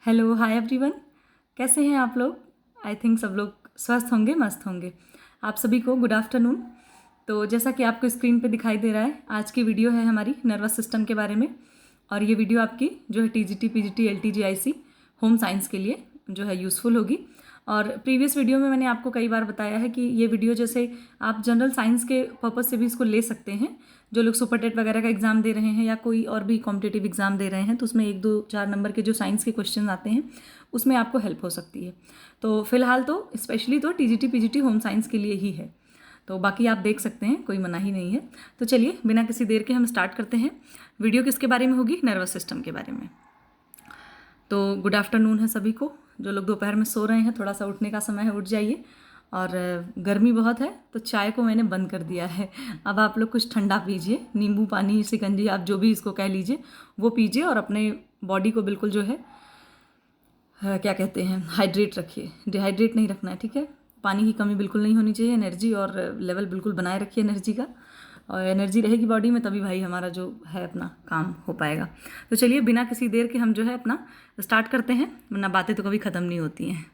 Hello hi everyone. कैसे हैं आप लोग? आई थिंक सब लोग स्वस्थ होंगे, मस्त होंगे। आप सभी को गुड आफ्टरनून। तो जैसा कि आपको स्क्रीन पे दिखाई दे रहा है, आज की वीडियो है हमारी नर्वस सिस्टम के बारे में। और ये वीडियो आपकी जो है TGT PGT LTG IC home science के लिए जो है यूज़फुल होगी। और प्रीवियस वीडियो में मैंने आपको कई बार बताया है कि ये वीडियो जैसे आप जनरल साइंस के पर्पज़ से भी इसको ले सकते हैं। जो लोग सुपर टेट वगैरह का एग्ज़ाम दे रहे हैं या कोई और भी कॉम्पिटिटिव एग्ज़ाम दे रहे हैं, तो उसमें 1 2 4 नंबर के जो साइंस के क्वेश्चन आते हैं उसमें आपको हेल्प हो सकती है। तो फिलहाल तो स्पेशली तो टीजीटी पीजीटी होम साइंस के लिए ही है। तो बाकी आप देख सकते हैं, कोई मनाही नहीं है। तो चलिए बिना किसी देर के हम स्टार्ट करते हैं। वीडियो किसके बारे में होगी? नर्वस सिस्टम के बारे में। तो गुड आफ्टरनून है सभी को। जो लोग दोपहर में सो रहे हैं, थोड़ा सा उठने का समय है, उठ जाइए। और गर्मी बहुत है तो चाय को मैंने बंद कर दिया है। अब आप लोग कुछ ठंडा पीजिए, नींबू पानी, शिकंजी, आप जो भी इसको कह लीजिए वो पीजिए। और अपने बॉडी को बिल्कुल जो है क्या कहते हैं, हाइड्रेट रखिए। डिहाइड्रेट नहीं रखना है, ठीक है। पानी की कमी बिल्कुल नहीं होनी चाहिए। एनर्जी और लेवल बिल्कुल बनाए रखिए एनर्जी का। और एनर्जी रहेगी बॉडी में तभी भाई हमारा जो है अपना काम हो पाएगा। तो चलिए बिना किसी देर के हम जो है अपना स्टार्ट करते हैं, वरना बातें तो कभी ख़त्म नहीं होती हैं।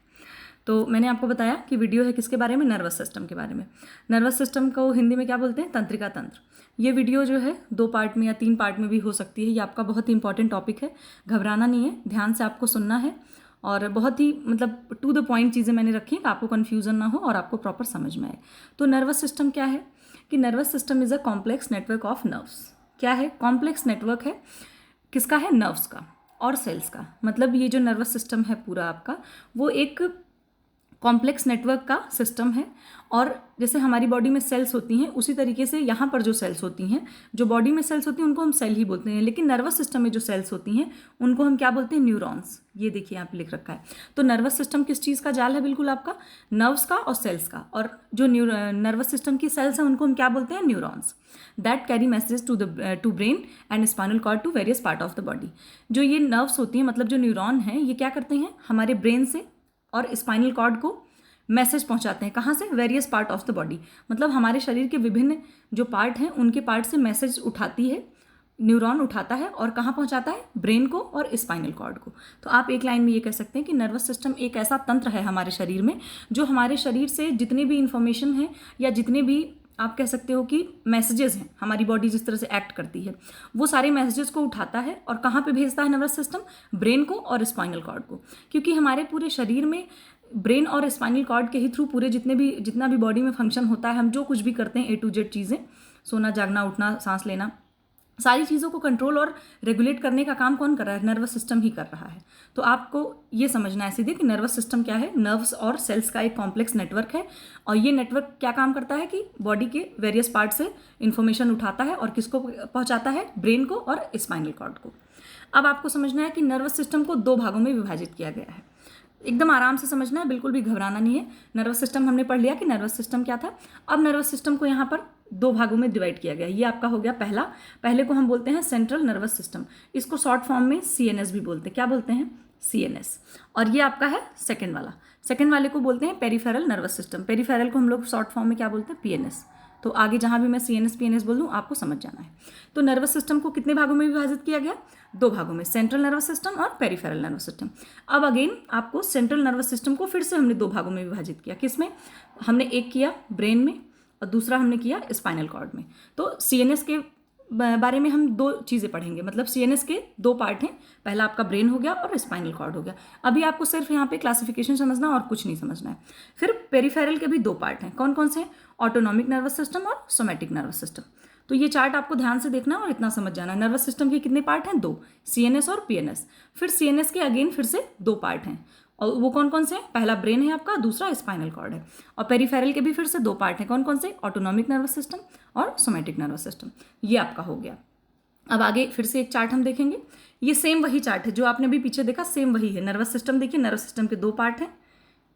तो मैंने आपको बताया कि वीडियो है किसके बारे में? नर्वस सिस्टम के बारे में। नर्वस सिस्टम को हिंदी में क्या बोलते हैं? तंत्रिका तंत्र। ये वीडियो जो है 2 पार्ट में या 3 पार्ट में भी हो सकती है। ये आपका बहुत ही इंपॉर्टेंट टॉपिक है, घबराना नहीं है, ध्यान से आपको सुनना है। और बहुत ही मतलब टू द पॉइंट चीज़ें मैंने रखी हैं कि आपको कन्फ्यूज़न ना हो और आपको प्रॉपर समझ में आए। तो नर्वस सिस्टम क्या है कि nervous system is a complex network of nerves. क्या है? कॉम्प्लेक्स नेटवर्क है। किसका है? नर्व्स का और सेल्स का। मतलब ये जो नर्वस सिस्टम है पूरा आपका, वो एक कॉम्प्लेक्स नेटवर्क का सिस्टम है। और जैसे हमारी बॉडी में सेल्स होती हैं, उसी तरीके से यहाँ पर जो सेल्स होती हैं, जो बॉडी में सेल्स होती हैं उनको हम सेल ही बोलते हैं। लेकिन नर्वस सिस्टम में जो सेल्स होती हैं उनको हम क्या बोलते हैं? न्यूरॉन्स। ये देखिए यहाँ पे लिख रखा है। तो नर्वस सिस्टम किस चीज़ का जाल है? बिल्कुल आपका नर्व्स का और सेल्स का। और जो नर्वस सिस्टम की सेल्स हैं उनको हम क्या बोलते हैं? Neurons. That carry message to brain and spinal cord to various part of the body. जो ये नर्व्स होती हैं, मतलब जो न्यूरॉन हैं, ये क्या करते हैं? हमारे ब्रेन से और स्पाइनल कॉर्ड को मैसेज पहुंचाते हैं। कहाँ से? Various part of the body. मतलब हमारे शरीर के विभिन्न जो पार्ट हैं उनके पार्ट से मैसेज उठाती है, न्यूरॉन उठाता है और कहाँ पहुंचाता है? ब्रेन को और स्पाइनल कॉर्ड को। तो आप एक लाइन में ये कह सकते हैं कि नर्वस सिस्टम एक ऐसा तंत्र है हमारे शरीर में जो हमारे शरीर से जितनी भी इंफॉर्मेशन है या जितने भी आप कह सकते हो कि मैसेजेस हैं, हमारी बॉडी जिस तरह से एक्ट करती है, वो सारे मैसेजेस को उठाता है और कहाँ पे भेजता है नर्वस सिस्टम? ब्रेन को और स्पाइनल कॉर्ड को। क्योंकि हमारे पूरे शरीर में ब्रेन और स्पाइनल कॉर्ड के ही थ्रू पूरे जितना भी बॉडी में फंक्शन होता है, हम जो कुछ भी करते हैं A to Z चीज़ें, सोना जागना उठना सांस लेना, सारी चीज़ों को कंट्रोल और रेगुलेट करने का काम कौन कर रहा है? नर्वस सिस्टम ही कर रहा है। तो आपको ये समझना है सीधे कि नर्वस सिस्टम क्या है? नर्व्स और सेल्स का एक कॉम्प्लेक्स नेटवर्क है। और ये नेटवर्क क्या काम करता है कि बॉडी के वेरियस पार्ट से इंफॉर्मेशन उठाता है और किसको पहुंचाता है? ब्रेन को और स्पाइनल कॉर्ड को। अब आपको समझना है कि नर्वस सिस्टम को 2 भागों में विभाजित किया गया है। एकदम आराम से समझना है, बिल्कुल भी घबराना नहीं है। नर्वस सिस्टम हमने पढ़ लिया कि नर्वस सिस्टम क्या था। अब नर्वस सिस्टम को यहाँ पर 2 भागों में डिवाइड किया गया। ये आपका हो गया पहले को हम बोलते हैं सेंट्रल नर्वस सिस्टम। इसको शॉर्ट फॉर्म में CNS भी बोलते हैं। क्या बोलते हैं? CNS। और ये आपका है सेकेंड वाले को बोलते हैं पेरिफेरल नर्वस सिस्टम। पेरिफेरल को हम लोग शॉर्ट फॉर्म में क्या बोलते हैं? PNS। तो आगे जहाँ भी मैं CNS PNS बोल दूँ आपको समझ जाना है। तो नर्वस सिस्टम को कितने भागों में विभाजित किया गया? 2 भागों में, सेंट्रल नर्वस सिस्टम और पेरिफेरल नर्वस सिस्टम। अब अगेन आपको सेंट्रल नर्वस सिस्टम को फिर से हमने 2 भागों में विभाजित किया। किसमें? हमने एक किया ब्रेन में और दूसरा हमने किया स्पाइनल कॉर्ड में। तो CNS के बारे में हम 2 चीज़ें पढ़ेंगे। मतलब CNS के 2 पार्ट हैं, पहला आपका ब्रेन हो गया और स्पाइनल कॉर्ड हो गया। अभी आपको सिर्फ यहाँ पे क्लासिफिकेशन समझना और कुछ नहीं समझना है। फिर पेरिफेरल के भी 2 पार्ट हैं। कौन कौन से हैं? ऑटोनॉमिक नर्वस सिस्टम और सोमैटिक नर्वस सिस्टम। तो ये चार्ट आपको ध्यान से देखना और इतना समझ जाना है। नर्वस सिस्टम के कितने पार्ट हैं? 2, CNS और PNS। फिर CNS के अगेन फिर से 2 पार्ट हैं और वो कौन कौन से हैं? पहला ब्रेन है आपका, दूसरा स्पाइनल कॉर्ड है। और पेरिफेरल के भी फिर से 2 पार्ट हैं। कौन कौन से? ऑटोनॉमिक नर्वस सिस्टम और सोमैटिक नर्वस सिस्टम। ये आपका हो गया। अब आगे फिर से एक चार्ट हम देखेंगे। ये सेम वही चार्ट है जो आपने भी पीछे देखा, सेम वही है। नर्वस सिस्टम देखिए, नर्वस सिस्टम के 2 पार्ट हैं।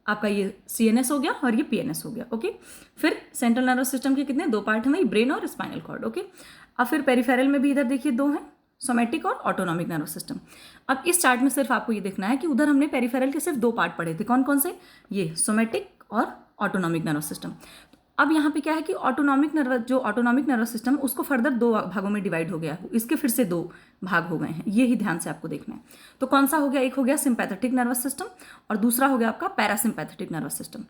आपका ये CNS हो गया और ये PNS हो गया। ओके। फिर सेंट्रल नर्वस सिस्टम के कितने? 2 पार्ट हैं वही, ब्रेन और स्पाइनल कॉर्ड। ओके। अब फिर पेरिफेरल में भी इधर देखिए 2 हैं, सोमैटिक और ऑटोनॉमिक नर्वस सिस्टम। अब इस चार्ट में सिर्फ आपको ये देखना है कि उधर हमने पेरिफेरल के सिर्फ 2 पार्ट पढ़े थे। कौन कौन से? ये सोमैटिक और ऑटोनॉमिक नर्वस सिस्टम। अब यहाँ पे क्या है कि ऑटोनॉमिक नर्वस सिस्टम उसको फर्दर दो भागों में डिवाइड हो गया, इसके फिर से दो भाग हो गए हैं, ये ही ध्यान से आपको देखना है। तो कौन सा हो गया, एक हो गया सिंपैथेटिक नर्वस सिस्टम और दूसरा हो गया आपका पैरासिम्पैथेटिक नर्वस सिस्टम।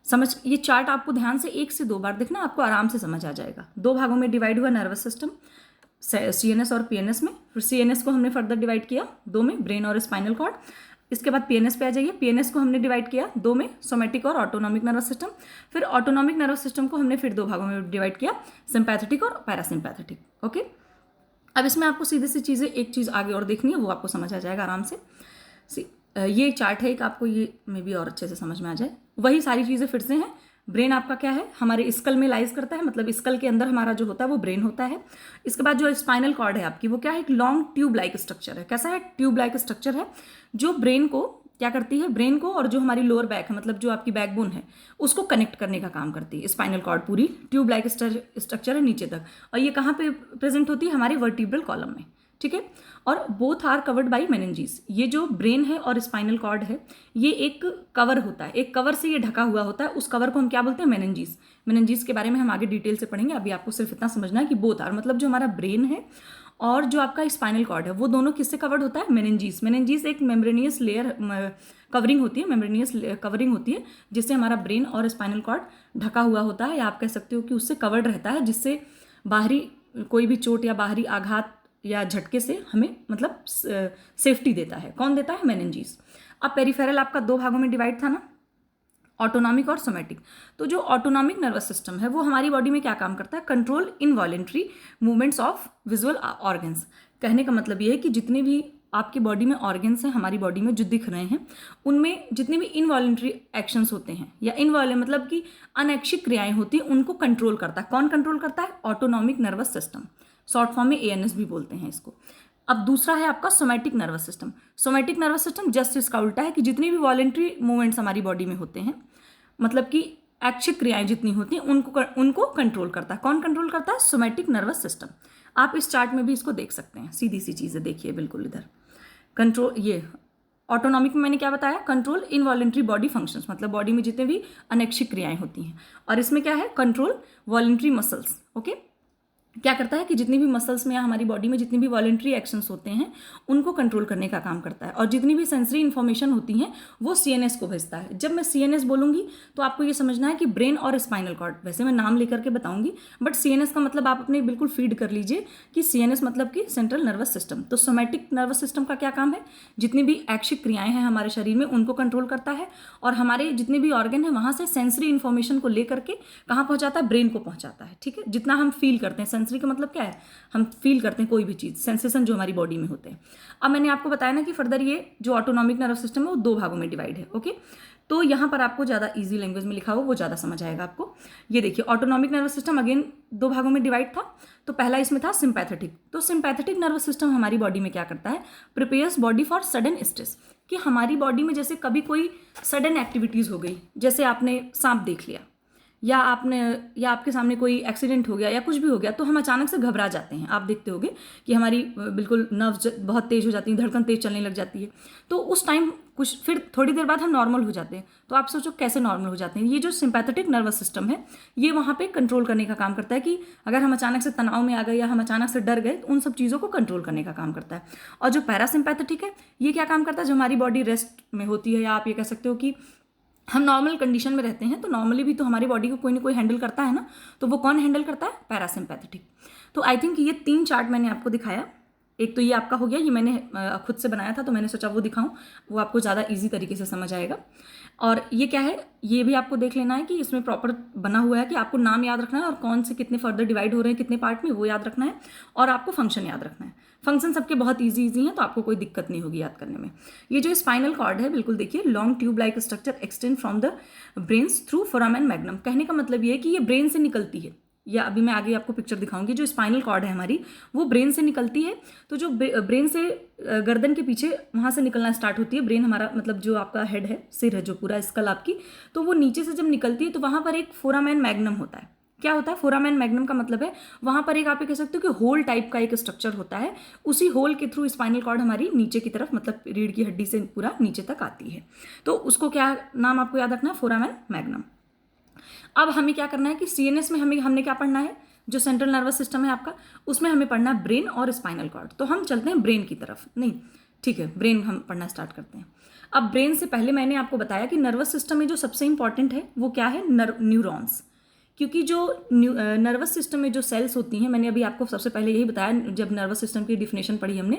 समझ, ये चार्ट आपको ध्यान से 1 से 2 बार देखना, आपको आराम से समझ आ जाएगा। दो भागों में डिवाइड हुआ नर्वस सिस्टम, CNS और PNS में। फिर CNS को हमने फर्दर डिवाइड किया 2 में, ब्रेन और स्पाइनल कॉर्ड। इसके बाद PNS पे आ जाइए, PNS को हमने डिवाइड किया 2 में, सोमेटिक और ऑटोनॉमिक नर्वस सिस्टम। फिर ऑटोनॉमिक नर्वस सिस्टम को हमने फिर 2 भागों में डिवाइड किया, सिंपैथेटिक और पैरासिम्पैथेटिक। ओके, अब इसमें आपको सीधी सी चीज़ें, एक चीज़ आगे और देखनी है, वो आपको समझ आ जाएगा आराम से। ये चार्ट है एक, आपको ये में भी और अच्छे से समझ में आ जाए। वही सारी चीज़ें फिर से हैं। ब्रेन आपका क्या है, हमारे स्कल में लाइज करता है, मतलब स्कल के अंदर हमारा जो होता है वो ब्रेन होता है। इसके बाद जो स्पाइनल कॉर्ड है आपकी, वो क्या है, एक लॉन्ग ट्यूब लाइक स्ट्रक्चर है। कैसा है, ट्यूब लाइक स्ट्रक्चर है, जो ब्रेन को क्या करती है, ब्रेन को और जो हमारी लोअर बैक है, मतलब जो आपकी बैकबोन है, उसको कनेक्ट करने का काम करती है। स्पाइनल कॉर्ड पूरी ट्यूब लाइक स्ट्रक्चर है नीचे तक, और ये कहाँ पे प्रेजेंट होती है, हमारे वर्टिब्रल कॉलम में, ठीक है। और both are covered by meninges. ये जो ब्रेन है और स्पाइनल कॉर्ड है, ये एक कवर होता है, एक कवर से ये ढका हुआ होता है। उस कवर को हम क्या बोलते हैं, मेनिंजीज। मेनिंजीज के बारे में हम आगे डिटेल से पढ़ेंगे, अभी आपको सिर्फ इतना समझना है कि बोथ आर, मतलब जो हमारा ब्रेन है और जो आपका स्पाइनल कॉर्ड है, वो दोनों किससे कवर्ड होता है, मेनिंजीज। मेनिंजीज एक मेम्ब्रेनियस लेयर कवरिंग होती है, मेम्ब्रेनियस कवरिंग होती है, जिससे हमारा ब्रेन और स्पाइनल कॉर्ड ढका हुआ होता है, या आप कह सकते हो कि उससे कवर्ड रहता है, जिससे बाहरी कोई भी चोट या बाहरी आघात या झटके से हमें मतलब सेफ्टी देता है। कौन देता है, मेनिंजीज। अब पेरिफेरल आपका 2 भागों में डिवाइड था ना, ऑटोनॉमिक और सोमेटिक। तो जो ऑटोनॉमिक नर्वस सिस्टम है, वो हमारी बॉडी में क्या काम करता है, control involuntary movements of visual organs. कहने का मतलब ये है कि जितने भी आपकी बॉडी में ऑर्गन्स हैं, हमारी बॉडी में जो दिख रहे हैं, उनमें जितने भी इनवॉलेंट्री एक्शंस होते हैं या मतलब कि अनैच्छिक क्रियाएं होती हैं, उनको कंट्रोल करता है। कौन कंट्रोल करता है, autonomic nervous system, short form में ANS भी बोलते हैं इसको। अब दूसरा है आपका somatic nervous system. Somatic nervous system just इसका उल्टा है कि जितनी भी वॉलेंट्री मूवमेंट्स हमारी बॉडी में होते हैं, मतलब कि ऐच्छिक क्रियाएं जितनी होती हैं, उनको कंट्रोल करता है। कौन कंट्रोल करता है, सोमैटिक नर्वस सिस्टम। आप इस चार्ट में भी इसको देख सकते हैं, सीधी सी चीज़ें देखिए बिल्कुल इधर। कंट्रोल, ये ऑटोनॉमिक में मैंने क्या बताया, कंट्रोल इनवॉलेंट्री बॉडी फंक्शंस, मतलब बॉडी में जितने भी अनैच्छिक क्रियाएं होती हैं। और इसमें क्या है, कंट्रोल वॉलेंट्री मसल्स। ओके, क्या करता है कि जितनी भी मसल्स में या हमारी बॉडी में जितनी भी वॉलेंट्री एक्शंस होते हैं, उनको कंट्रोल करने का काम करता है। और जितनी भी सेंसरी इन्फॉर्मेशन होती हैं, वो CNS को भेजता है। जब मैं CNS बोलूँगी तो आपको ये समझना है कि ब्रेन और स्पाइनल कॉर्ड, वैसे मैं नाम लेकर के बताऊंगी, बट CNS का मतलब आप अपने बिल्कुल फीड कर लीजिए कि CNS मतलब कि सेंट्रल नर्वस सिस्टम। तो सोमैटिक नर्वस सिस्टम का क्या काम है, जितनी भी ऐच्छिक क्रियाएं हैं हमारे शरीर में, उनको कंट्रोल करता है, और हमारे जितने भी ऑर्गन है वहाँ से सेंसरी इन्फॉर्मेशन को लेकर के कहाँ पहुँचाता है, ब्रेन को पहुँचाता है। ठीक है, जितना हम फील करते हैं, सेंसरी का मतलब क्या है, हम फील करते हैं कोई भी चीज़, सेंसेशन जो हमारी बॉडी में होते हैं। अब मैंने आपको बताया ना कि फर्दर ये जो ऑटोनॉमिक नर्वस सिस्टम है वो 2 भागों में डिवाइड है। ओके, तो यहाँ पर आपको ज़्यादा इजी लैंग्वेज में लिखा हो वो ज़्यादा समझ आएगा आपको। ये देखिए, ऑटोनॉमिक नर्वस सिस्टम अगेन 2 भागों में डिवाइड था। तो पहला इसमें था सिंपैथेटिक। तो सिंपैथेटिक नर्वस सिस्टम हमारी बॉडी में क्या करता है, prepares body for sudden stress. कि हमारी बॉडी में जैसे कभी कोई सडन एक्टिविटीज़ हो गई, जैसे आपने सांप देख लिया, या आपके सामने कोई एक्सीडेंट हो गया या कुछ भी हो गया, तो हम अचानक से घबरा जाते हैं। आप देखते होंगे कि हमारी बिल्कुल नर्व्स बहुत तेज़ हो जाती हैं, धड़कन तेज़ चलने लग जाती है। तो उस टाइम कुछ फिर थोड़ी देर बाद हम नॉर्मल हो जाते हैं। तो आप सोचो कैसे नॉर्मल हो जाते हैं। ये जो सिंपैथेटिक नर्वस सिस्टम है, ये वहाँ पे कंट्रोल करने का काम करता है कि अगर हम अचानक से तनाव में आ गए या हम अचानक से डर गए, तो उन सब चीज़ों को कंट्रोल करने का काम करता है। और जो पैरासिम्पैथेटिक है, ये क्या काम करता है, जो हमारी बॉडी रेस्ट में होती है, या आप ये कह सकते हो कि हम नॉर्मल कंडीशन में रहते हैं, तो नॉर्मली भी तो हमारी बॉडी को कोई ना कोई हैंडल करता है ना, तो वो कौन हैंडल करता है, पैरासिम्पैथेटिक। तो आई थिंक ये 3 चार्ट मैंने आपको दिखाया। एक तो ये आपका हो गया, ये मैंने खुद से बनाया था, तो मैंने सोचा वो दिखाऊं, वो आपको ज़्यादा इजी तरीके से समझ आएगा। और ये क्या है, ये भी आपको देख लेना है कि इसमें प्रॉपर बना हुआ है कि आपको नाम याद रखना है और कौन से कितने फर्दर डिवाइड हो रहे हैं कितने पार्ट में, वो याद रखना है। और आपको फंक्शन याद रखना है। फंक्शन सबके बहुत इजी हैं, तो आपको कोई दिक्कत नहीं होगी याद करने में। ये जो स्पाइनल कॉर्ड है, बिल्कुल देखिए, long tube like structure extend from the brains through foramen magnum. कहने का मतलब ये है कि ये ब्रेन से निकलती है, या अभी मैं आगे आपको पिक्चर दिखाऊंगी। जो स्पाइनल कॉर्ड है हमारी, वो ब्रेन से निकलती है। तो जो ब्रेन से गर्दन के पीछे वहाँ से निकलना स्टार्ट होती है। ब्रेन हमारा मतलब जो आपका हेड है, सिर है, जो पूरा स्कल आपकी, तो वो नीचे से जब निकलती है तो वहाँ पर एक फोरामेन मैग्नम होता है। क्या होता है, फोरामेन मैग्नम का मतलब है वहाँ पर एक आप कह सकते हो कि होल टाइप का एक स्ट्रक्चर होता है। उसी होल के थ्रू स्पाइनल कॉर्ड हमारी नीचे की तरफ, मतलब रीढ़ की हड्डी से पूरा नीचे तक आती है। तो उसको क्या नाम आपको याद रखना है, फोरामेन मैग्नम। अब हमें क्या करना है कि सीएनएस में हमने क्या पढ़ना है, जो सेंट्रल नर्वस सिस्टम है आपका, उसमें हमें पढ़ना है ब्रेन और स्पाइनल कॉर्ड। तो हम चलते हैं ब्रेन की तरफ, नहीं ठीक है, ब्रेन हम पढ़ना स्टार्ट करते हैं। अब ब्रेन से पहले मैंने आपको बताया कि नर्वस सिस्टम में जो सबसे इंपॉर्टेंट है वो क्या है, न्यूरॉन्स। क्योंकि जो नर्वस सिस्टम में जो सेल्स होती हैं, मैंने अभी आपको सबसे पहले यही बताया जब नर्वस सिस्टम की डिफिनेशन पढ़ी हमने,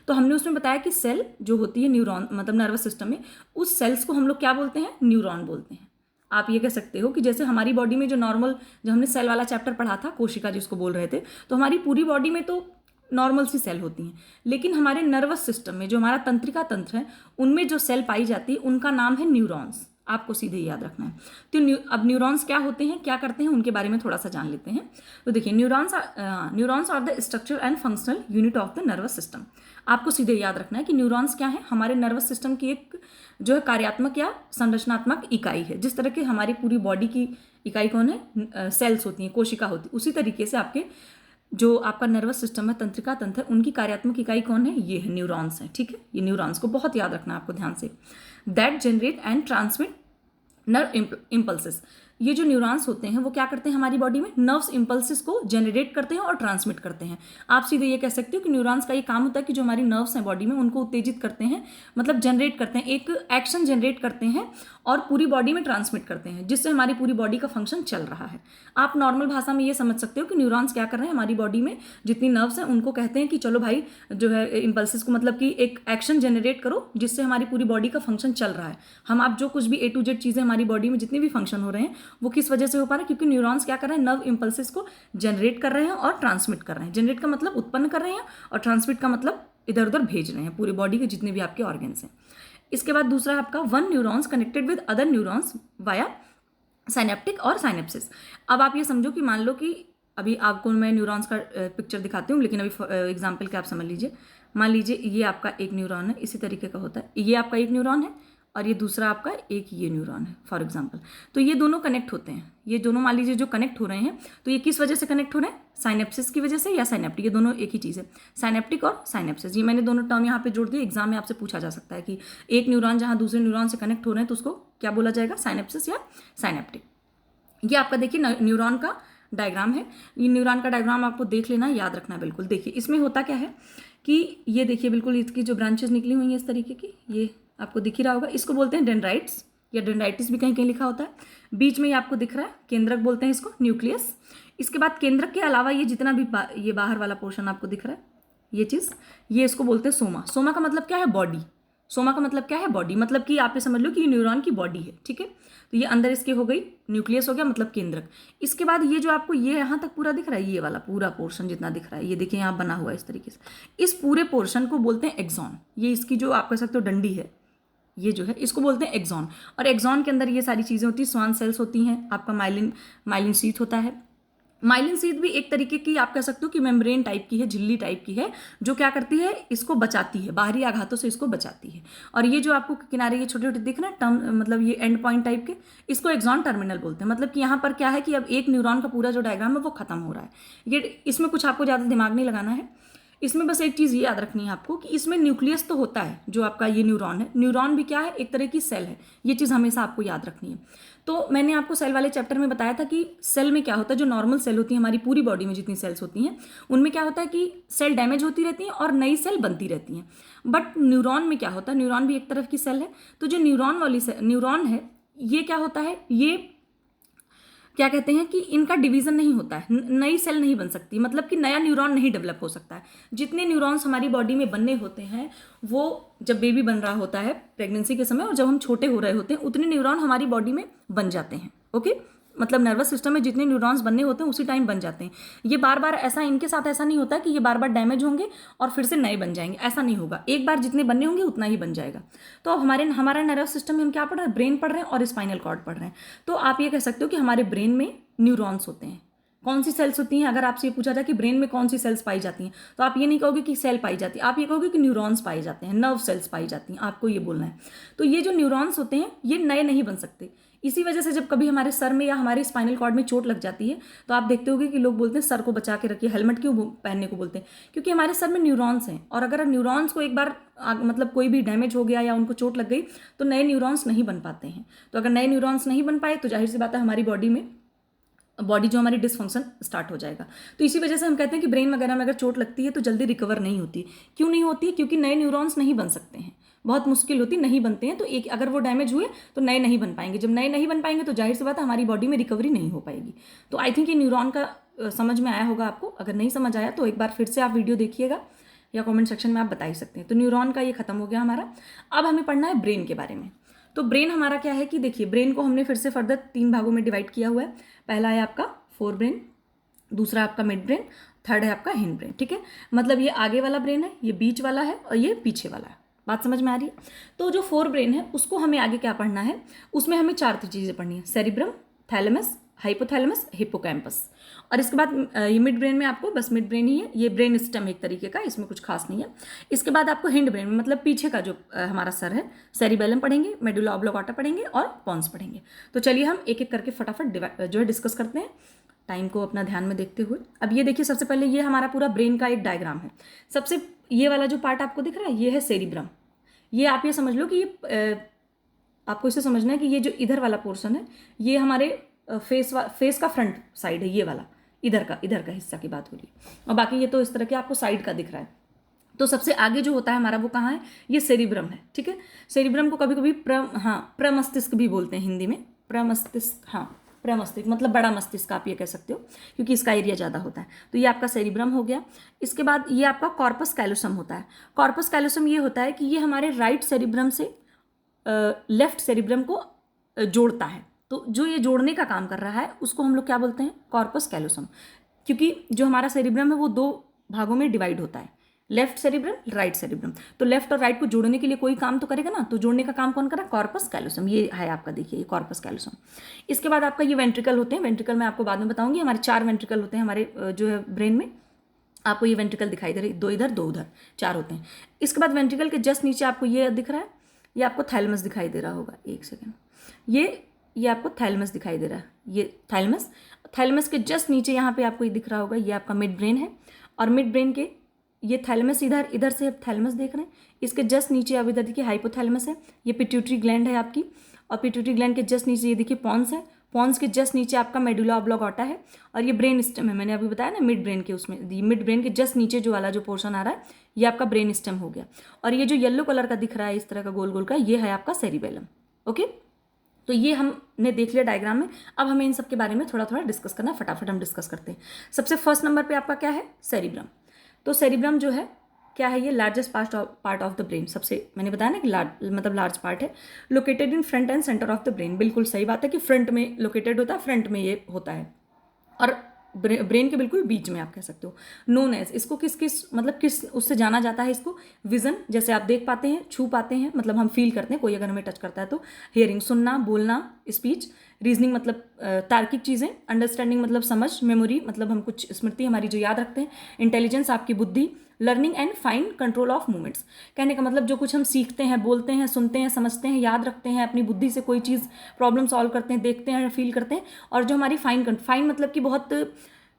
तो हमने उसमें बताया कि सेल जो होती है न्यूरॉन, मतलब नर्वस सिस्टम में, उस सेल्स को हम लोग क्या बोलते हैं, न्यूरॉन बोलते हैं। आप ये कह सकते हो कि जैसे हमारी बॉडी में जो नॉर्मल, जब हमने सेल वाला चैप्टर पढ़ा था, कोशिका जिसको बोल रहे थे, तो हमारी पूरी बॉडी में तो नॉर्मल सी सेल होती हैं, लेकिन हमारे नर्वस सिस्टम में जो हमारा तंत्रिका तंत्र है, उनमें जो सेल पाई जाती है उनका नाम है न्यूरॉन्स। आपको सीधे याद रखना है। तो अब न्यूरॉन्स क्या होते हैं, क्या करते हैं, उनके बारे में थोड़ा सा जान लेते हैं। तो देखिए, neurons are the structure and functional unit of the nervous system. आपको सीधे याद रखना है कि न्यूरॉन्स क्या है, हमारे नर्वस सिस्टम की एक जो है कार्यात्मक या संरचनात्मक इकाई है। जिस तरह के हमारी पूरी बॉडी की इकाई कौन है, सेल्स होती हैं, कोशिका होती है, उसी तरीके से आपके जो आपका नर्वस सिस्टम है, तंत्रिका तंत्र है, उनकी कार्यात्मक इकाई कौन है, ये है न्यूरॉन्स है। ठीक है, ये न्यूरॉन्स को बहुत याद रखना है आपको ध्यान से। That generate and transmit nerve impulses. ये जो न्यूरॉन्स होते हैं वो क्या करते हैं हमारी बॉडी में, नर्व्स इम्पल्सेस को जनरेट करते हैं और ट्रांसमिट करते हैं। आप सीधे ये कह सकते हो कि न्यूरॉन्स का ये काम होता है कि जो हमारी नर्व्स हैं बॉडी में, उनको उत्तेजित करते हैं, मतलब जनरेट करते हैं, एक एक्शन जनरेट करते हैं और पूरी बॉडी में ट्रांसमिट करते हैं, जिससे हमारी पूरी बॉडी का फंक्शन चल रहा है। आप नॉर्मल भाषा में ये समझ सकते हो कि न्यूरॉन्स क्या कर रहे हैं, हमारी बॉडी में जितनी नर्व्स हैं उनको कहते हैं कि चलो भाई जो है इम्पल्सेस को, मतलब कि एक एक्शन जनरेट करो जिससे हमारी पूरी बॉडी का फंक्शन चल रहा है। हम आप जो कुछ भी A to Z चीज़ें हमारी बॉडी में जितनी भी फंक्शन हो रहे हैं वो किस वजह से हो पा रहा है, क्योंकि न्यूरॉन्स क्या कर रहे हैं, नर्व इम्पल्सेस को जनरेट कर रहे हैं और ट्रांसमिट कर रहे हैं। जनरेट का मतलब उत्पन्न कर रहे हैं और ट्रांसमिट का मतलब इधर उधर भेज रहे हैं पूरी बॉडी के जितने भी आपके ऑर्गन्स हैं। इसके बाद दूसरा आपका one neurons connected with other neurons via synaptic और साइनेप्सिस। अब आप ये समझो कि मान लो कि अभी आपको मैं न्यूरॉन्स का पिक्चर दिखाती हूँ, लेकिन अभी एग्जाम्पल के आप समझ लीजिए। मान लीजिए ये आपका एक न्यूरॉन है, इसी तरीके का होता है, ये आपका एक न्यूरॉन है और ये दूसरा आपका एक ये न्यूरॉन है फॉर एग्जांपल। तो ये दोनों कनेक्ट होते हैं, ये दोनों मान लीजिए जो कनेक्ट हो रहे हैं, तो ये किस वजह से कनेक्ट हो रहे हैं, साइनेप्सिस की वजह से या साइनेप्टिक, ये दोनों एक ही चीज़ है, साइनेप्टिक और साइनेप्सिस। ये मैंने दोनों टर्म यहाँ पे जोड़ दिए, एग्जाम में आपसे पूछा जा सकता है कि एक न्यूरॉन जहाँ दूसरे न्यूरॉन से कनेक्ट हो रहे हैं तो उसको क्या बोला जाएगा, साइनेप्सिस या साइनेप्टिक। ये आपका देखिए न्यूरॉन का डायग्राम है। ये न्यूरॉन का डायग्राम आपको देख लेना, याद रखना बिल्कुल। देखिए इसमें होता क्या है कि ये देखिए बिल्कुल इसकी जो ब्रांचेस निकली हुई हैं इस तरीके की, ये आपको दिख ही रहा होगा, इसको बोलते हैं डेंड्राइट्स या डेंड्राइटिस भी कहीं कहीं लिखा होता है। बीच में ये आपको दिख रहा है केंद्रक बोलते हैं इसको, न्यूक्लियस। इसके बाद केंद्रक के अलावा ये जितना भी ये बाहर वाला पोर्शन आपको दिख रहा है, ये चीज़, ये इसको बोलते हैं सोमा। सोमा का मतलब क्या है, बॉडी। सोमा का मतलब क्या है, बॉडी, मतलब कि आप ये समझ लो कि ये न्यूरॉन की बॉडी है। ठीक है, तो ये अंदर इसके हो गई, न्यूक्लियस हो गया मतलब केंद्रक। इसके बाद ये जो आपको ये यहाँ तक पूरा दिख रहा है, ये वाला पूरा पोर्शन जितना दिख रहा है, ये देखिए यहाँ बना हुआ है इस तरीके से, इस पूरे पोर्शन को बोलते हैं एक्सॉन। ये इसकी जो आप कह सकते हो डंडी है, ये जो है इसको बोलते हैं एक्सॉन। और एक्सॉन के अंदर ये सारी चीज़ें होती हैं, स्वान सेल्स होती हैं, आपका माइलिन शीथ होता है। माइलिन शीथ भी एक तरीके की आप कह सकते हो कि मेम्ब्रेन टाइप की है, झिल्ली टाइप की है, जो क्या करती है, इसको बचाती है, बाहरी आघातों से इसको बचाती है। और ये जो आपको किनारे ये छोटे छोटे दिख रहे हैं टर्म, मतलब ये एंड पॉइंट टाइप के, इसको एक्सॉन टर्मिनल बोलते हैं। मतलब कि यहाँ पर क्या है कि अब एक न्यूरॉन का पूरा जो डायग्राम है वो खत्म हो रहा है। ये इसमें कुछ आपको ज़्यादा दिमाग नहीं लगाना है, इसमें बस एक चीज़ ये याद रखनी है आपको कि इसमें न्यूक्लियस तो होता है, जो आपका ये न्यूरॉन है, न्यूरॉन भी क्या है, एक तरह की सेल है। ये चीज़ हमेशा आपको याद रखनी है। तो मैंने आपको सेल वाले चैप्टर में बताया था कि सेल में क्या होता है, जो नॉर्मल सेल होती है हमारी पूरी बॉडी में जितनी सेल्स होती हैं, उनमें क्या होता है कि सेल डैमेज होती रहती हैं और नई सेल बनती रहती हैं। बट न्यूरॉन में क्या होता है, न्यूरॉन भी एक तरफ की सेल है। तो जो न्यूरॉन है, ये क्या होता है, ये क्या कहते हैं कि इनका डिवीजन नहीं होता है, नई सेल नहीं बन सकती, मतलब कि नया न्यूरॉन नहीं डेवलप हो सकता है। जितने न्यूरॉन्स हमारी बॉडी में बनने होते हैं वो जब बेबी बन रहा होता है प्रेगनेंसी के समय, और जब हम छोटे हो रहे होते हैं उतने न्यूरॉन हमारी बॉडी में बन जाते हैं। ओके, मतलब नर्वस सिस्टम में जितने न्यूरॉन्स बनने होते हैं उसी टाइम बन जाते हैं। ये बार बार ऐसा, इनके साथ ऐसा नहीं होता कि ये बार बार डैमेज होंगे और फिर से नए बन जाएंगे, ऐसा नहीं होगा। एक बार जितने बनने होंगे उतना ही बन जाएगा। तो हमारा नर्वस सिस्टम में हम क्या पढ़ रहे हैं, ब्रेन पढ़ रहे हैं और स्पाइनल कॉर्ड पढ़ रहे हैं। तो आप ये कह सकते हो कि हमारे ब्रेन में न्यूरॉन्स होते हैं, कौन सी सेल्स होती हैं, अगर आपसे ये पूछा जाए कि ब्रेन में कौन सी सेल्स पाई जाती हैं, तो आप ये नहीं कहोगे कि सेल पाई जाती है, आप ये कहोगे कि न्यूरॉन्स पाए जाते हैं, नर्व सेल्स पाई जाती हैं, आपको ये बोलना है। तो ये जो न्यूरॉन्स होते हैं ये नए नहीं बन सकते। इसी वजह से जब कभी हमारे सर में या हमारे स्पाइनल कॉर्ड में चोट लग जाती है तो आप देखते होगे कि लोग बोलते हैं सर को बचा के रखिए, हेलमेट क्यों पहनने को बोलते हैं, क्योंकि हमारे सर में न्यूरॉन्स हैं, और अगर न्यूरॉन्स को एक बार मतलब कोई भी डैमेज हो गया या उनको चोट लग गई तो नए न्यूरॉन्स नहीं बन पाते हैं। तो अगर नए न्यूरॉन्स नहीं बन पाए तो जाहिर सी बात है हमारी बॉडी जो हमारी डिसफंक्शन स्टार्ट हो जाएगा। तो इसी वजह से हम कहते हैं कि ब्रेन वगैरह में अगर चोट लगती है तो जल्दी रिकवर नहीं होती। क्यों नहीं होती है? क्योंकि नए न्यूरॉन्स नहीं बन सकते हैं, बहुत मुश्किल होती, नहीं बनते हैं। तो एक अगर वो डैमेज हुए तो नए नहीं बन पाएंगे, जब नए नहीं बन पाएंगे तो जाहिर सी बात है हमारी बॉडी में रिकवरी नहीं हो पाएगी। तो आई थिंक ये न्यूरॉन का समझ में आया होगा आपको। अगर नहीं समझ आया तो एक बार फिर से आप वीडियो देखिएगा या कमेंट सेक्शन में आप बता ही सकते हैं। तो न्यूरॉन का ये खत्म हो गया हमारा। अब हमें पढ़ना है ब्रेन के बारे में। तो ब्रेन हमारा क्या है कि देखिए, ब्रेन को हमने फिर से फर्दर 3 भागों में डिवाइड किया हुआ है। पहला है आपका फोर ब्रेन, दूसरा आपका मिड ब्रेन, थर्ड है आपका हिंड ब्रेन। ठीक है, मतलब ये आगे वाला ब्रेन है, ये बीच वाला है और ये पीछे वाला है। बात समझ में आ रही है? तो जो फोर ब्रेन है उसको हमें आगे क्या पढ़ना है, उसमें हमें 4 चीज़ें पढ़नी है, सेरिब्रम, थैलेमस, हाइपोथैलेमस, हिप्पोकैम्पस। और इसके बाद ये मिड ब्रेन में आपको बस मिड ब्रेन ही है, ये ब्रेन स्टेम एक तरीके का, इसमें कुछ खास नहीं है। इसके बाद आपको हिंड ब्रेन में मतलब पीछे का जो हमारा सर है, सेरिबेलम पढ़ेंगे, मेडुला ऑब्लोंगेटा पढ़ेंगे और पॉन्स पढ़ेंगे। तो चलिए हम एक एक करके फटाफट जो है डिस्कस करते हैं, टाइम को अपना ध्यान में देखते हुए। अब ये देखिए, सबसे पहले ये हमारा पूरा ब्रेन का एक डायग्राम है। सबसे ये वाला जो पार्ट आपको दिख रहा है ये है सेरिब्रम। ये आप ये समझ लो कि ये आपको इसे समझना है कि ये जो इधर वाला पोर्शन है ये हमारे फेस का फ्रंट साइड है, ये वाला इधर का हिस्सा की बात हो रही है। और बाकी ये तो इस तरह के आपको साइड का दिख रहा है। तो सबसे आगे जो होता है हमारा वो कहाँ है, ये सेरिब्रम है। ठीक है, सेरिब्रम को कभी कभी प्रमस्तिष्क भी बोलते हैं हिंदी में, प्रमस्तिष्क, प्रमस्तिष्क मतलब बड़ा मस्तिष्क आप ये कह सकते हो, क्योंकि इसका एरिया ज़्यादा होता है। तो ये आपका सेरिब्रम हो गया। इसके बाद ये आपका कॉर्पस कैलोसम होता है। कॉर्पस कैलोसम ये होता है कि ये हमारे राइट सेरिब्रम से लेफ्ट सेरिब्रम को जोड़ता है। तो जो ये जोड़ने का काम कर रहा है उसको हम लोग क्या बोलते हैं, कॉर्पस कैलोसम। क्योंकि जो हमारा सेरिब्रम है वो 2 भागों में डिवाइड होता है, लेफ्ट सेरिब्रम, राइट सेरिब्रम। तो लेफ्ट और राइट को जोड़ने के लिए कोई काम तो करेगा ना, तो जोड़ने का काम कौन कर रहा है, कॉर्पस कैलोसम। ये है आपका, देखिए ये कॉर्पस कैलोसम। इसके बाद आपका ये वेंट्रिकल होते हैं। वेंट्रिकल मैं आपको बाद में बताऊंगी। हमारे 4 वेंट्रिकल होते हैं हमारे जो है ब्रेन में। आपको ये वेंट्रिकल दिखाई दे रही, 2 इधर 2 उधर, 4 होते हैं। इसके बाद वेंट्रिकल के जस्ट नीचे आपको ये दिख रहा है, ये आपको थैलेमस दिखाई दे रहा होगा। एक सेकेंड, ये आपको थैलेमस दिखाई दे रहा है, ये थैलेमस। थैलेमस के जस्ट नीचे यहाँ पे आपको ये दिख रहा होगा, ये आपका मिड ब्रेन है। और मिड ब्रेन के ये थैलेमस इधर से आप थैलेमस देख रहे हैं, इसके जस्ट नीचे अब इधर देखिए हाइपोथैलेमस है, ये पिट्यूटरी ग्लैंड है आपकी। और पिट्यूटरी ग्लैंड के जस्ट नीचे ये देखिए पॉन्स है, पॉन्स के जस्ट नीचे आपका मेडुला ऑब्लोंगेटा है। और ये ब्रेन स्टेम है, मैंने अभी बताया ना मिड ब्रेन के, उसमें मिड ब्रेन के जस्ट नीचे जो वाला जो पोर्शन आ रहा है ये आपका ब्रेन स्टेम हो गया। और ये जो येलो कलर का दिख रहा है इस तरह का गोल गोल का, ये है आपका सेरिबेलम। ओके, तो ये हमने देख लिया डायग्राम में। अब हमें इन सब के बारे में थोड़ा थोड़ा डिस्कस करना है, फटाफट हम डिस्कस करते हैं। सबसे फर्स्ट नंबर पे आपका क्या है, सेरिब्रम। तो सेरिब्रम जो है क्या है, ये largest part of the brain. सबसे मैंने बताया ना कि लार्ज पार्ट है, located in front end centre of the brain. बिल्कुल सही बात है कि फ्रंट में लोकेटेड होता है, फ्रंट में ये होता है और ब्रेन के बिल्कुल बीच में आप कह सकते हो। नोन एज, इसको किस उससे जाना जाता है इसको, विजन, जैसे आप देख पाते हैं, छू पाते हैं, मतलब हम फील करते हैं, कोई अगर हमें टच करता है तो। हियरिंग, सुनना, बोलना, स्पीच, रीजनिंग मतलब तार्किक चीज़ें, अंडरस्टैंडिंग मतलब समझ, मेमोरी मतलब हम कुछ स्मृति हमारी जो याद रखते हैं, इंटेलिजेंस आपकी बुद्धि, learning and fine control of movements. कहने का मतलब जो कुछ हम सीखते हैं, बोलते हैं, सुनते हैं, समझते हैं, याद रखते हैं, अपनी बुद्धि से कोई चीज़ प्रॉब्लम सॉल्व करते हैं, देखते हैं, फील करते हैं। और जो हमारी फाइन मतलब कि बहुत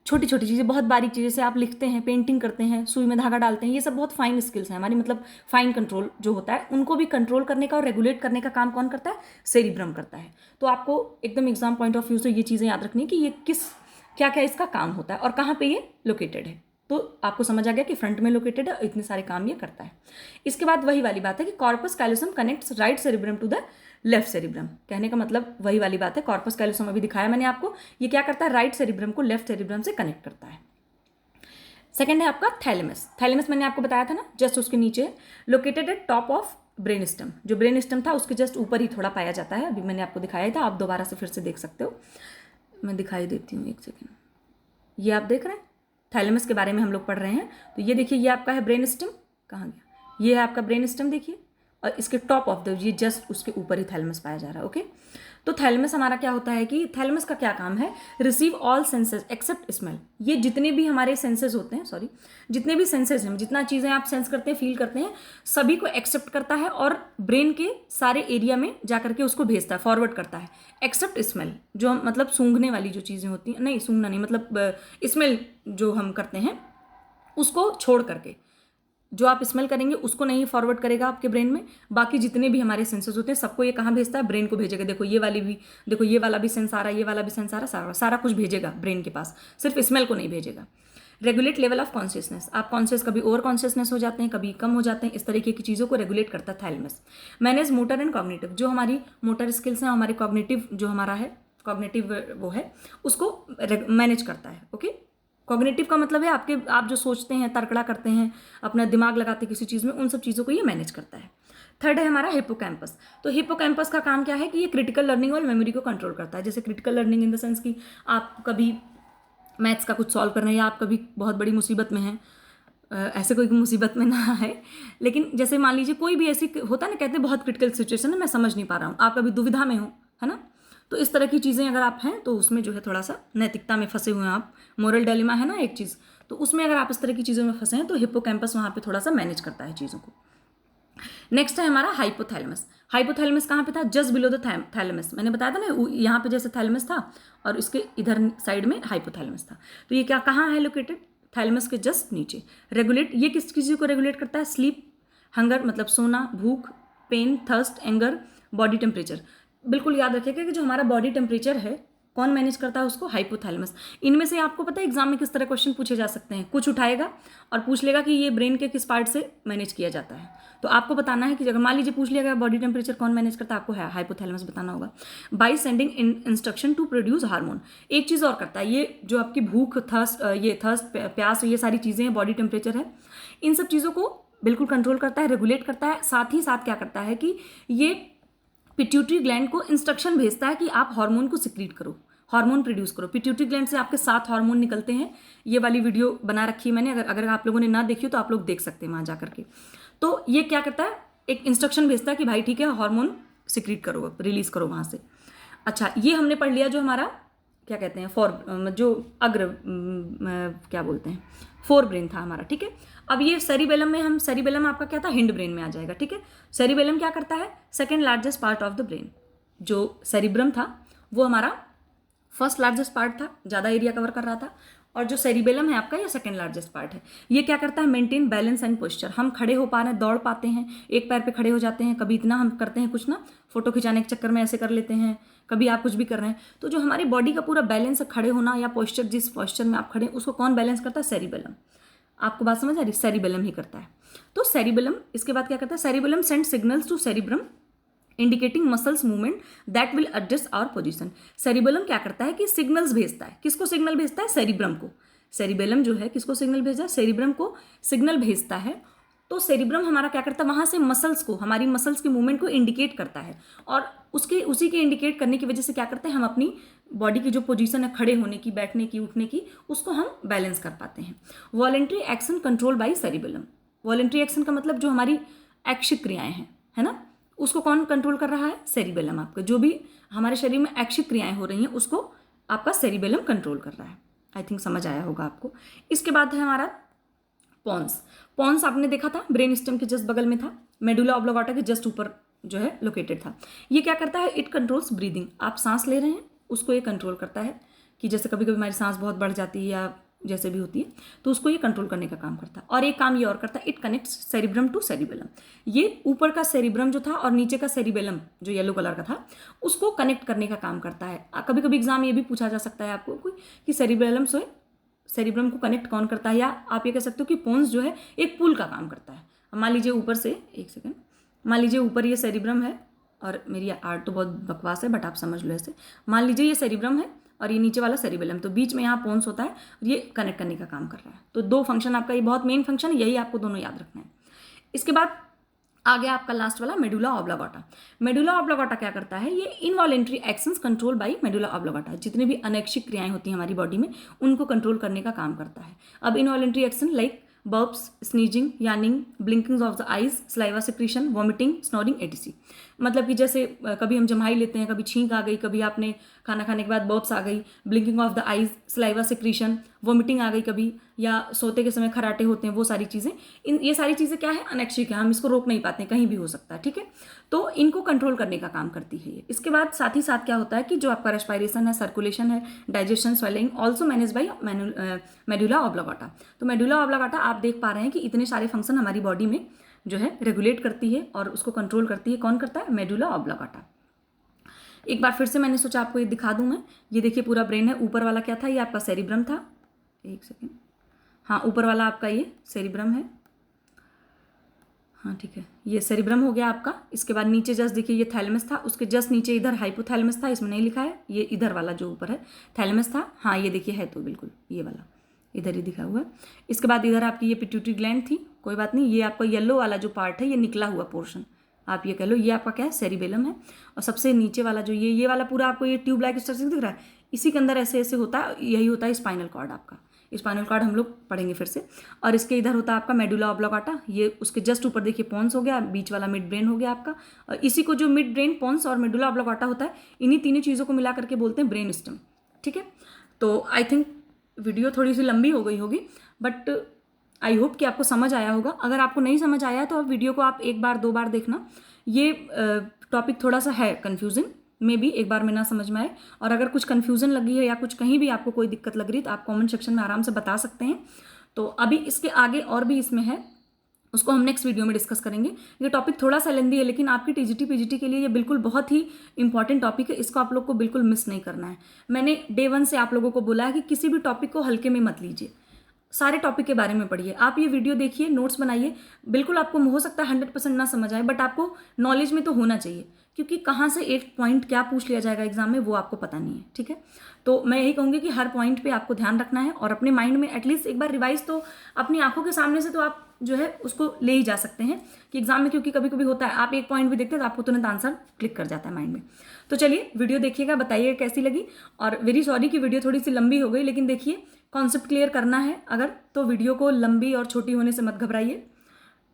छोटी छोटी चीज़ें, बहुत बारीक चीज़ें, जैसे आप लिखते हैं, पेंटिंग करते हैं, सुई में धागा डालते हैं, ये सब बहुत फाइन स्किल्स हैं हमारी, मतलब फाइन कंट्रोल जो होता है उनको भी कंट्रोल करने का और रेगुलेट करने का काम कौन करता है, सेरिब्रम करता है। तो आपको एकदम एग्जाम पॉइंट ऑफ व्यू से ये चीज़ें याद रखनी है कि ये क्या क्या इसका काम होता है और कहाँ पे ये लोकेटेड है। तो आपको समझ आ गया कि फ्रंट में लोकेटेड है, इतने सारे काम ये करता है। इसके बाद वही वाली बात है कि corpus callosum connects right cerebrum to the left cerebrum. कहने का मतलब वही वाली बात है, कॉर्पस कैलोसम अभी दिखाया मैंने आपको, ये क्या करता है, राइट सेरिब्रम को लेफ्ट सेरिब्रम से कनेक्ट करता है। सेकेंड है आपका थैलेमस। थैलेमस मैंने आपको बताया था ना, जस्ट उसके नीचे, located at top of brain stem. जो ब्रेन स्टेम था उसके जस्ट ऊपर ही थोड़ा पाया जाता है, अभी मैंने आपको दिखाया था, आप दोबारा से फिर से देख सकते हो, मैं दिखाई देती हूँ, एक सेकेंड। ये आप देख रहे हैं, थैलेमस के बारे में हम लोग पढ़ रहे हैं। तो ये देखिए, ये आपका है ब्रेन स्टेम, कहाँ गया, ये है आपका ब्रेन स्टेम देखिए, और इसके टॉप ऑफ द, ये जस्ट उसके ऊपर ही थैलेमस पाया जा रहा है। ओके, तो थैलेमस हमारा क्या होता है कि थैलेमस का क्या काम है, receive all senses except smell. ये जितने भी हमारे सेंसेस होते हैं, सॉरी जितने भी सेंसेस हैं, जितना चीज़ें आप सेंस करते हैं, फील करते हैं, सभी को एक्सेप्ट करता है और ब्रेन के सारे एरिया में जा करके उसको भेजता है, फॉरवर्ड करता है, एक्सेप्ट स्मेल, जो मतलब सूंघने वाली जो चीज़ें होती हैं, नहीं सूंघना नहीं, मतलब स्मेल जो हम करते हैं उसको छोड़ करके, जो आप स्मेल करेंगे उसको नहीं फॉरवर्ड करेगा आपके ब्रेन में, बाकी जितने भी हमारे सेंसेस होते हैं सबको ये कहाँ भेजता है, ब्रेन को भेजेगा। देखो ये वाली भी, देखो ये वाला भी सेंस आ रहा है, ये वाला भी सेंस आ रहा है, सारा सारा कुछ भेजेगा ब्रेन के पास, सिर्फ स्मेल को नहीं भेजेगा। रेगुलेट लेवल ऑफ कॉन्शियसनेस, आप कॉन्शियस कभी ओवर कॉन्शियसनेस हो जाते हैं, कभी कम हो जाते हैं, इस तरीके की चीज़ों को रेगुलेट करता है thalamus. Manage motor and cognitive, जो हमारी मोटर स्किल्स हैं, हमारी कॉग्निटिव जो हमारा है, कॉग्निटिव वो है, उसको मैनेज करता है। ओके, कॉग्निटिव का मतलब है आपके, आप जो सोचते हैं, तर्कड़ा करते हैं, अपना दिमाग लगाते हैं किसी चीज़ में, उन सब चीज़ों को ये मैनेज करता है। थर्ड है हमारा हिप्पोकैम्पस। तो हिप्पोकैम्पस का काम क्या है कि ये क्रिटिकल लर्निंग और मेमोरी को कंट्रोल करता है। जैसे critical learning in the sense कि आप कभी मैथ्स का कुछ सॉल्व कर रहे हैं या आप कभी बहुत बड़ी मुसीबत में हैं, ऐसे कोई मुसीबत में ना है, लेकिन जैसे मान लीजिए कोई भी ऐसी होता है ना, कहते हैं बहुत क्रिटिकल सिचुएशन है, मैं समझ नहीं पा रहा हूँ, आप कभी दुविधा में हो, है ना, तो इस तरह की चीज़ें अगर आप हैं तो उसमें जो है थोड़ा सा नैतिकता में फंसे हुए हैं आप, मोरल डायलेमा है ना एक चीज़, तो उसमें अगर आप इस तरह की चीज़ों में फंसे हैं तो हिप्पोकैम्पस वहाँ पे थोड़ा सा मैनेज करता है चीज़ों को। नेक्स्ट है हमारा हाइपोथैलेमस। हाइपोथैलेमस कहाँ पे था, जस्ट बिलो द थैलेमस, मैंने बताया था ना यहाँ पे जैसे थैलेमस था और इसके इधर साइड में हाइपोथैलेमस था। तो ये क्या कहाँ है लोकेटेड, थैलेमस के जस्ट नीचे। रेगुलेट, ये किस चीज़ को रेगुलेट करता है, स्लीप, हंगर मतलब सोना, भूख, pain, thirst, anger, body temperature. बिल्कुल याद रखिएगा कि जो हमारा बॉडी टेम्परेचर है कौन मैनेज करता है उसको, हाइपोथैलेमस। इनमें से आपको पता है एग्जाम में किस तरह क्वेश्चन पूछे जा सकते हैं, कुछ उठाएगा और पूछ लेगा कि ये ब्रेन के किस पार्ट से मैनेज किया जाता है, तो आपको बताना है कि अगर मान लीजिए पूछ लिया गया बॉडी टेम्परेचर कौन मैनेज करता है, आपको हाइपोथैलेमस बताना होगा। By sending instruction to produce hormone, एक चीज़ और करता है, ये जो आपकी भूख, थर्स्ट, प्यास, ये सारी चीज़ें हैं, बॉडी टेम्परेचर है, इन सब चीज़ों को बिल्कुल कंट्रोल करता है, रेगुलेट करता है। साथ ही साथ क्या करता है कि ये पिट्यूटरी ग्लैंड को इंस्ट्रक्शन भेजता है कि आप हार्मोन को सिक्रीट करो, हार्मोन प्रोड्यूस करो। पिट्यूटरी ग्लैंड से आपके 7 हार्मोन निकलते हैं, ये वाली वीडियो बना रखी है मैंने, अगर आप लोगों ने ना देखी हो तो आप लोग देख सकते हैं वहाँ जा करके। तो ये क्या करता है, एक इंस्ट्रक्शन भेजता है कि भाई ठीक है हार्मोन सिक्रीट करो, रिलीज करो वहाँ से। अच्छा, ये हमने पढ़ लिया जो हमारा क्या कहते हैं जो क्या बोलते हैं फोर ब्रेन था हमारा, ठीक है। अब ये सेरिबेलम में हम, सेरिबेलम आपका क्या था, हिंड ब्रेन में आ जाएगा, ठीक है। सेरिबेलम क्या करता है, second largest part of the brain. जो सेरिब्रम था वो हमारा फर्स्ट लार्जेस्ट पार्ट था, ज़्यादा एरिया कवर कर रहा था, और जो सेरिबेलम है आपका ये सेकंड लार्जेस्ट पार्ट है। ये क्या करता है, मेंटेन बैलेंस एंड पोस्चर। हम खड़े हो पा रहे हैं, दौड़ पाते हैं, एक पैर पे खड़े हो जाते हैं, कभी इतना हम करते हैं कुछ ना, फोटो खिंचाने के चक्कर में ऐसे कर लेते हैं, कभी आप कुछ भी कर रहे हैं, तो जो हमारी बॉडी का पूरा बैलेंस है, खड़े होना या पोस्चर, जिस पोस्चर में आप खड़े हैं उसको कौन बैलेंस करता है, सेरिबेलम। आपको बात समझ आ रही, सेरिबेलम ही करता है। तो सेरिबेलम, इसके बाद क्या करता है, cerebellum send signals to cerebrum indicating muscles movement that will adjust our position. Cerebellum क्या करता है कि सिग्नल्स भेजता है, किसको सिग्नल भेजता है, सेरिब्रम को। सेरिबेलम जो है किसको सिग्नल भेजा है, सेरिब्रम को सिग्नल भेजता है। तो सेरिब्रम हमारा क्या करता है, वहाँ से मसल्स को, हमारी मसल्स के मूवमेंट को इंडिकेट करता है, और उसी के इंडिकेट करने की वजह से क्या करते हैं, हम अपनी बॉडी की जो पोजीशन है, खड़े होने की, बैठने की, उठने की, उसको हम बैलेंस कर पाते हैं। Voluntary action control by cerebellum. Voluntary action का मतलब जो हमारी ऐच्छिक क्रियाएं हैं, है ना, उसको कौन कंट्रोल कर रहा है, सेरिबेलम। आपका जो भी हमारे शरीर में ऐच्छिक क्रियाएं हो रही हैं उसको आपका सेरिबेलम कंट्रोल कर रहा है। आई थिंक समझ आया होगा आपको। इसके बाद है हमारा पॉन्स। पॉन्स आपने देखा था, ब्रेन स्टेम के जस्ट बगल में था, मेडुला ऑब्लिंगेटा के जस्ट ऊपर जो है लोकेटेड था। ये क्या करता है, इट कंट्रोल्स ब्रीदिंग। आप सांस ले रहे हैं उसको ये कंट्रोल करता है, कि जैसे कभी कभी हमारी सांस बहुत बढ़ जाती है या जैसे भी होती है, तो उसको ये कंट्रोल करने का काम करता है। और एक काम ये और करता है, it connects cerebrum to cerebellum. ये ऊपर का सेरिब्रम जो था और नीचे का सेरिबेलम जो येलो कलर का था, उसको कनेक्ट करने का काम करता है। कभी कभी एग्जाम ये भी पूछा जा सकता है आपको कोई, कि सेरिबेलम से सेरिब्रम को कनेक्ट कौन करता है, या आप ये कह सकते हो कि पोन्स जो है एक पुल का काम करता है। मान लीजिए ऊपर से, एक सेकेंड, मान लीजिए ऊपर ये सेरिब्रम है, और मेरी आर्ट तो बहुत बकवास है बट आप समझ लो ऐसे। मान लीजिए ये सेरिब्रम है और ये नीचे वाला सेरिबेलम, तो बीच में यहाँ पोन्स होता है और ये कनेक्ट करने का काम कर रहा है। तो 2 फंक्शन आपका, ये बहुत मेन फंक्शन है, यही आपको दोनों याद रखना है। इसके बाद आ गया आपका लास्ट वाला मेडुला ऑब्लिंगेटा। मेडुला ऑब्लिंगेटा क्या करता है, ये involuntary actions control by medulla oblongata. जितनी भी अनैच्छिक क्रियाएं होती हैं हमारी बॉडी में, उनको कंट्रोल करने का काम करता है। अब involuntary action like burps, sneezing, yawning, blinking of the eyes, saliva secretion, vomiting, snoring ETC. मतलब कि जैसे कभी हम जम्हाई लेते हैं, कभी छींक आ गई, कभी आपने खाना खाने के बाद बर्प्स आ गई, blinking of the eyes, saliva secretion, vomiting आ गई कभी, या सोते के समय खराटे होते हैं, वो सारी चीज़ें, ये सारी चीज़ें क्या है, अनैक्षिक है, हम इसको रोक नहीं पाते, कहीं भी हो सकता है, ठीक है। तो इनको कंट्रोल करने का काम करती है ये। इसके बाद साथ ही साथ क्या होता है कि जो आपका रेस्पायरेशन है, सर्कुलेशन है, digestion, swelling, also manage by medulla oblongata. तो मेडुला ऑब्लांगेटा आप देख पा रहे हैं कि इतने सारे फंक्शन हमारी बॉडी में जो है रेगुलेट करती है और उसको कंट्रोल करती है। कौन करता है? Medulla oblongata. एक बार फिर से मैंने सोचा आपको ये दिखा दूं मैं। ये देखिए पूरा ब्रेन है। ऊपर वाला क्या था? ये आपका सेरिब्रम था। एक सेकेंड, हाँ ऊपर वाला आपका ये सेरिब्रम है, हाँ ठीक है, ये सेरिब्रम हो गया आपका। इसके बाद नीचे जस्ट देखिए ये थैलेमस था, उसके जस्ट नीचे इधर हाइपोथैलेमस था, इसमें नहीं लिखा है, ये इधर वाला जो ऊपर है थैलेमस था, हाँ ये देखिए है तो बिल्कुल ये वाला इधर ही दिखा हुआ है। इसके बाद इधर आपकी ये पिट्यूटरी ग्लैंड थी, कोई बात नहीं, ये आपका येलो वाला जो पार्ट है ये निकला हुआ पोर्शन आप ये कह लो, ये आपका क्या है? सेरिबेलम है। और सबसे नीचे वाला जो ये वाला पूरा आपको ये ट्यूब लाइक स्ट्रक्चर दिख रहा है, इसी के अंदर ऐसे ऐसे होता है, यही होता है स्पाइनल कॉर्ड आपका। स्पाइनल कॉर्ड हम लोग पढ़ेंगे फिर से। और इसके इधर होता है आपका मेडुला ऑब्लांगेटा, ये उसके जस्ट ऊपर देखिए पोन्स हो गया, बीच वाला मिड ब्रेन हो गया आपका। और इसी को जो मिड ब्रेन, पोन्स और मेडुला ऑब्लांगेटा होता है, इन्हीं तीनों चीज़ों को मिला करके बोलते हैं ब्रेन स्टेम, ठीक है। तो आई थिंक वीडियो थोड़ी सी लंबी हो गई होगी, बट आई होप कि आपको समझ आया होगा। अगर आपको नहीं समझ आया तो आप वीडियो को आप एक बार दो बार देखना। ये टॉपिक थोड़ा सा है कन्फ्यूजिंग, में भी एक बार में ना समझ में आए, और अगर कुछ कन्फ्यूजन लगी है या कुछ कहीं भी आपको कोई दिक्कत लग रही है तो आप कमेंट सेक्शन में आराम से बता सकते हैं। तो अभी इसके आगे और भी इसमें है, उसको हम नेक्स्ट वीडियो में डिस्कस करेंगे। ये टॉपिक थोड़ा सा लेंदी है, लेकिन आपकी टीजीटी पीजीटी के लिए ये बिल्कुल बहुत ही इंपॉर्टेंट टॉपिक है, इसको आप लोग को बिल्कुल मिस नहीं करना है। मैंने डे 1 से आप लोगों को बोला है कि किसी भी टॉपिक को हल्के में मत लीजिए, सारे टॉपिक के बारे में पढ़िए। आप ये वीडियो देखिए, नोट्स बनाइए, बिल्कुल आपको हो सकता है 100% ना समझ आए, बट आपको नॉलेज में तो होना चाहिए, क्योंकि कहाँ से एक पॉइंट क्या पूछ लिया जाएगा एग्जाम में वो आपको पता नहीं है, ठीक है। तो मैं यही कहूँगी कि हर पॉइंट पे आपको ध्यान रखना है, और अपने माइंड में एटलीस्ट एक बार रिवाइज तो अपनी आंखों के सामने से तो आप जो है उसको ले ही जा सकते हैं कि एग्जाम में, क्योंकि कभी कभी होता है आप एक पॉइंट भी देखते हैं तो आपको तुरंत आंसर क्लिक कर जाता है माइंड में। तो चलिए वीडियो देखिएगा, बताइएगा कैसी लगी। और वेरी सॉरी कि वीडियो थोड़ी सी लंबी हो गई, लेकिन देखिए कॉन्सेप्ट क्लियर करना है अगर, तो वीडियो को लंबी और छोटी होने से मत घबराइए।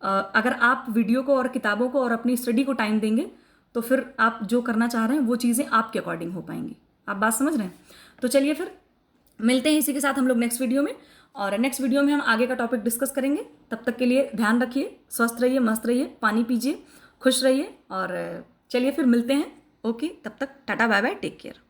अगर आप वीडियो को और किताबों को और अपनी स्टडी को टाइम देंगे तो फिर आप जो करना चाह रहे हैं वो चीज़ें आपके अकॉर्डिंग हो पाएंगी। आप बात समझ रहे हैं? तो चलिए फिर मिलते हैं इसी के साथ हम लोग नेक्स्ट वीडियो में, और नेक्स्ट वीडियो में हम आगे का टॉपिक डिस्कस करेंगे। तब तक के लिए ध्यान रखिए, स्वस्थ रहिए, मस्त रहिए, पानी पीजिए, खुश रहिए, और चलिए फिर मिलते हैं। ओके, तब तक tata bye bye, take care.